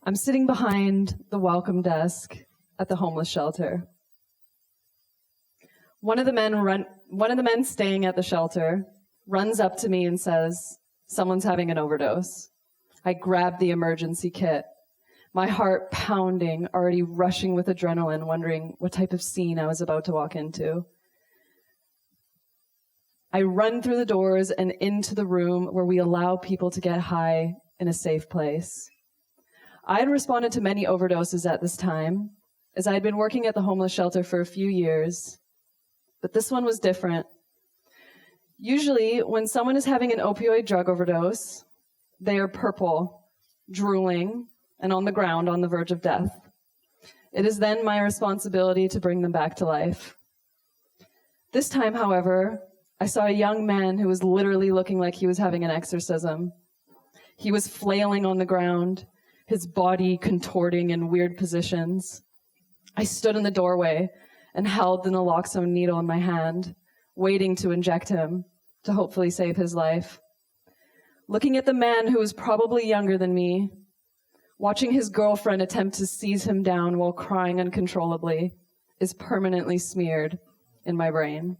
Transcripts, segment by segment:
I'm sitting behind the welcome desk at the homeless shelter. One of the men staying at the shelter runs up to me and says, "Someone's having an overdose." I grab the emergency kit, my heart pounding, already rushing with adrenaline, wondering what type of scene I was about to walk into. I run through the doors and into the room where we allow people to get high in a safe place. I had responded to many overdoses at this time, as I had been working at the homeless shelter for a few years, but this one was different. Usually, when someone is having an opioid drug overdose, they are purple, drooling, and on the ground on the verge of death. It is then my responsibility to bring them back to life. This time, however, I saw a young man who was literally looking like he was having an exorcism. He was flailing on the ground, his body contorting in weird positions. I stood in the doorway and held the naloxone needle in my hand, waiting to inject him to hopefully save his life. Looking at the man who was probably younger than me, watching his girlfriend attempt to seize him down while crying uncontrollably is permanently smeared in my brain.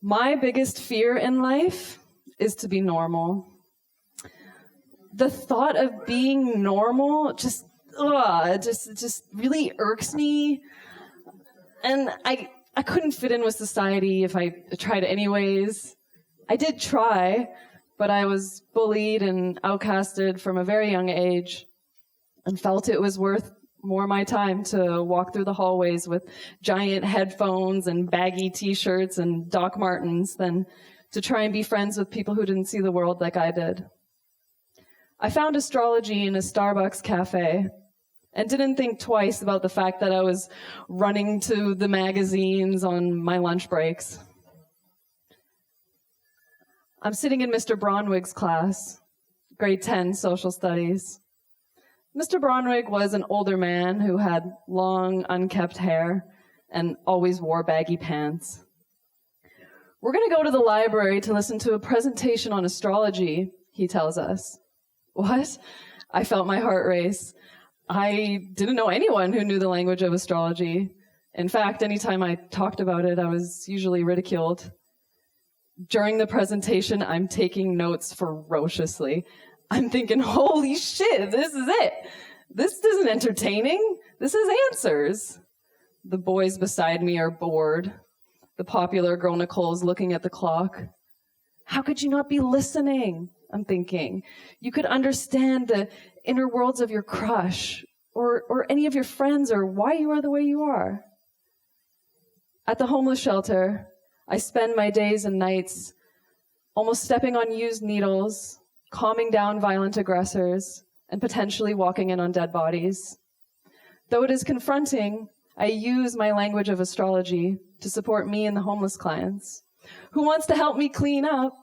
My biggest fear in life is to be normal. The thought of being normal just really irks me. And I couldn't fit in with society if I tried anyways. I did try, but I was bullied and outcasted from a very young age and felt it was worth more my time to walk through the hallways with giant headphones and baggy t-shirts and Doc Martens than to try and be friends with people who didn't see the world like I did. I found astrology in a Starbucks cafe and didn't think twice about the fact that I was running to the magazines on my lunch breaks. I'm sitting in Mr. Braunwig's class, grade 10 social studies. Mr. Braunwig was an older man who had long, unkempt hair and always wore baggy pants. "We're going to go to the library to listen to a presentation on astrology," he tells us. What? I felt my heart race. I didn't know anyone who knew the language of astrology. In fact, anytime I talked about it, I was usually ridiculed. During the presentation, I'm taking notes ferociously. I'm thinking, holy shit, this is it. This isn't entertaining. This is answers. The boys beside me are bored. The popular girl Nicole is looking at the clock. How could you not be listening? I'm thinking. You could understand the inner worlds of your crush or any of your friends or why you are the way you are. At the homeless shelter, I spend my days and nights almost stepping on used needles, calming down violent aggressors, and potentially walking in on dead bodies. Though it is confronting, I use my language of astrology to support me and the homeless clients. "Who wants to help me clean up?"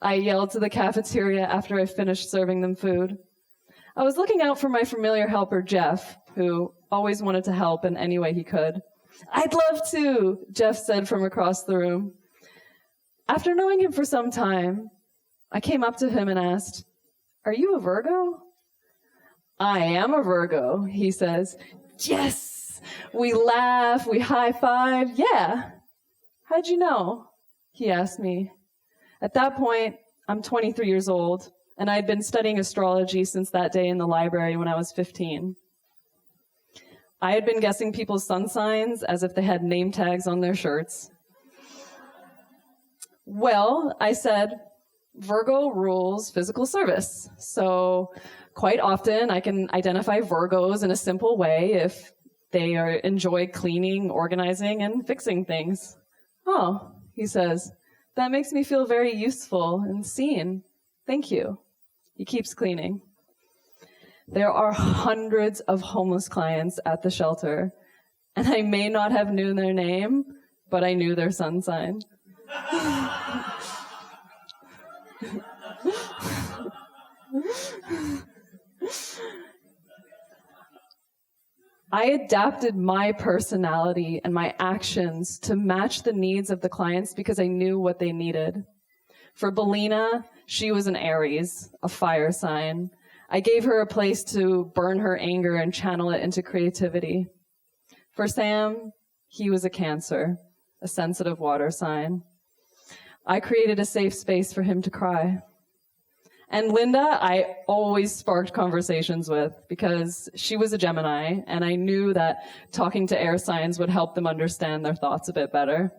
I yelled to the cafeteria after I finished serving them food. I was looking out for my familiar helper, Jeff, who always wanted to help in any way he could. "I'd love to," Jeff said from across the room. After knowing him for some time, I came up to him and asked, "Are you a Virgo?" "I am a Virgo," he says. Yes! We laugh, we high-five. "Yeah. How'd you know?" he asked me. At that point, I'm 23 years old, and I had been studying astrology since that day in the library when I was 15. I had been guessing people's sun signs as if they had name tags on their shirts. "Well," I said, "Virgo rules physical service, so quite often I can identify Virgos in a simple way if they enjoy cleaning, organizing, and fixing things." "Oh," he says, "that makes me feel very useful and seen. Thank you." He keeps cleaning. There are hundreds of homeless clients at the shelter, and I may not have known their name, but I knew their sun sign. I adapted my personality and my actions to match the needs of the clients because I knew what they needed. For Belina, she was an Aries, a fire sign. I gave her a place to burn her anger and channel it into creativity. For Sam, he was a Cancer, a sensitive water sign. I created a safe space for him to cry. And Linda, I always sparked conversations with because she was a Gemini, and I knew that talking to air signs would help them understand their thoughts a bit better.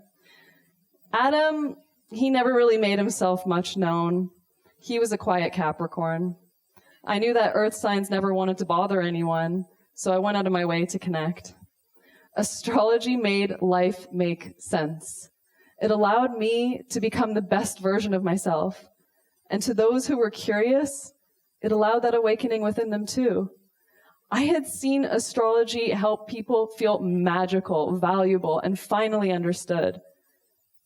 Adam, he never really made himself much known. He was a quiet Capricorn. I knew that earth signs never wanted to bother anyone, so I went out of my way to connect. Astrology made life make sense. It allowed me to become the best version of myself. And to those who were curious, it allowed that awakening within them too. I had seen astrology help people feel magical, valuable, and finally understood.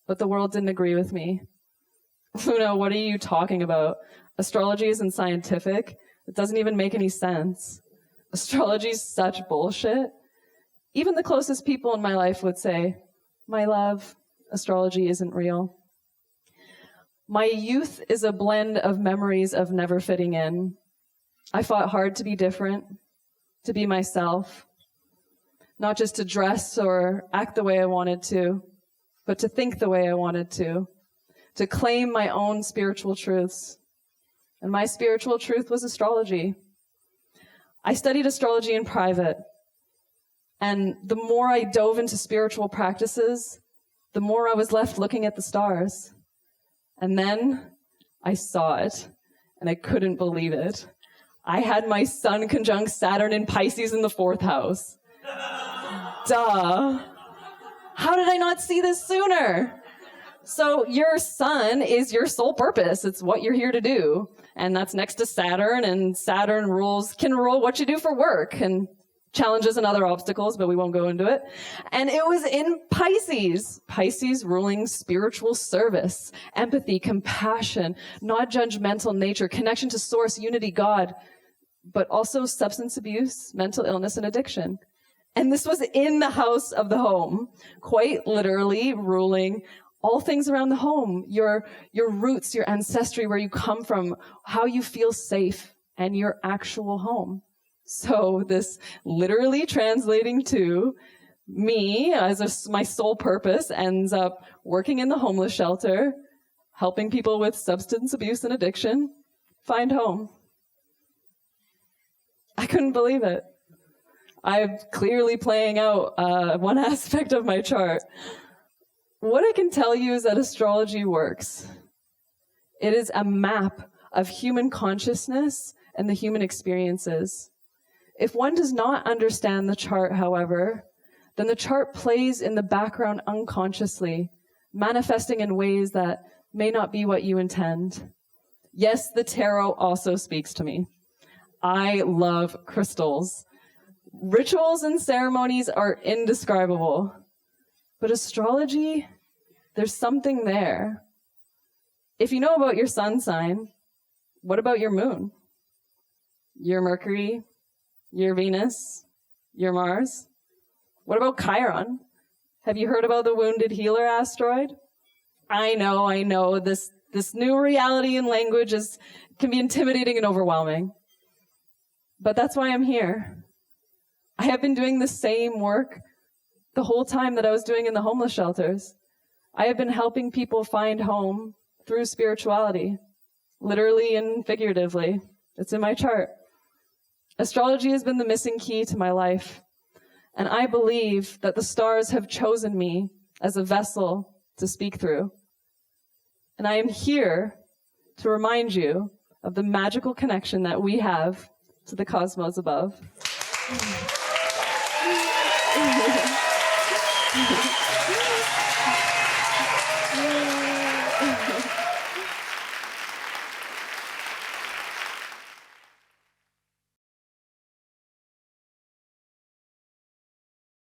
But the world didn't agree with me. Luna, what are you talking about? Astrology isn't scientific. It doesn't even make any sense. Astrology's such bullshit. Even the closest people in my life would say, my love, astrology isn't real. My youth is a blend of memories of never fitting in. I fought hard to be different, to be myself, not just to dress or act the way I wanted to, but to think the way I wanted to claim my own spiritual truths. And my spiritual truth was astrology. I studied astrology in private, and the more I dove into spiritual practices, the more I was left looking at the stars. And then I saw it, and I couldn't believe it. I had my sun conjunct Saturn in Pisces in the 4th house. Duh. How did I not see this sooner? So your sun is your sole purpose. It's what you're here to do. And that's next to Saturn, and Saturn can rule what you do for work and challenges and other obstacles, but we won't go into it. And it was in Pisces. Pisces ruling spiritual service, empathy, compassion, not judgmental nature, connection to source, unity, God, but also substance abuse, mental illness, and addiction. And this was in the house of the home, quite literally ruling all things around the home, your roots, your ancestry, where you come from, how you feel safe, and your actual home. So this literally translating to me as my sole purpose ends up working in the homeless shelter, helping people with substance abuse and addiction find home. I couldn't believe it. I'm clearly playing out one aspect of my chart. What I can tell you is that astrology works. It is a map of human consciousness and the human experiences. If one does not understand the chart, however, then the chart plays in the background unconsciously, manifesting in ways that may not be what you intend. Yes, the tarot also speaks to me. I love crystals. Rituals and ceremonies are indescribable. But astrology, there's something there. If you know about your sun sign, what about your moon? Your Mercury? Your Venus? Your Mars? What about Chiron? Have you heard about the wounded healer asteroid? I know. This new reality and language can be intimidating and overwhelming. But that's why I'm here. I have been doing the same work the whole time that I was doing in the homeless shelters. I have been helping people find home through spirituality, literally and figuratively. It's in my chart. Astrology has been the missing key to my life, and I believe that the stars have chosen me as a vessel to speak through. And I am here to remind you of the magical connection that we have to the cosmos above.